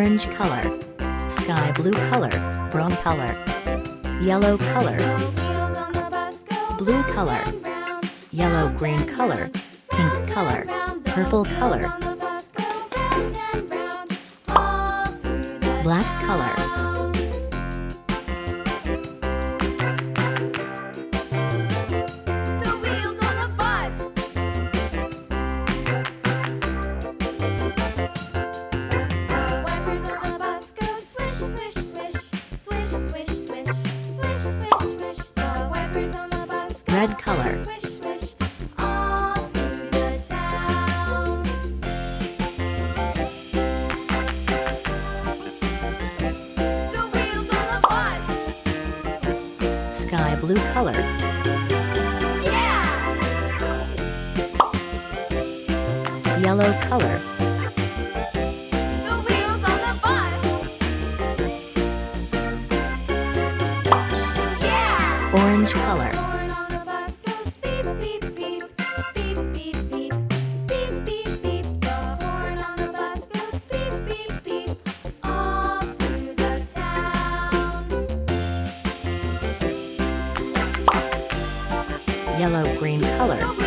orange color, sky blue color, brown color, yellow color, blue color, yellow-green color, pink color, purple color, black color, red color, sky blue color, yellow color, orange color, yellow-green color,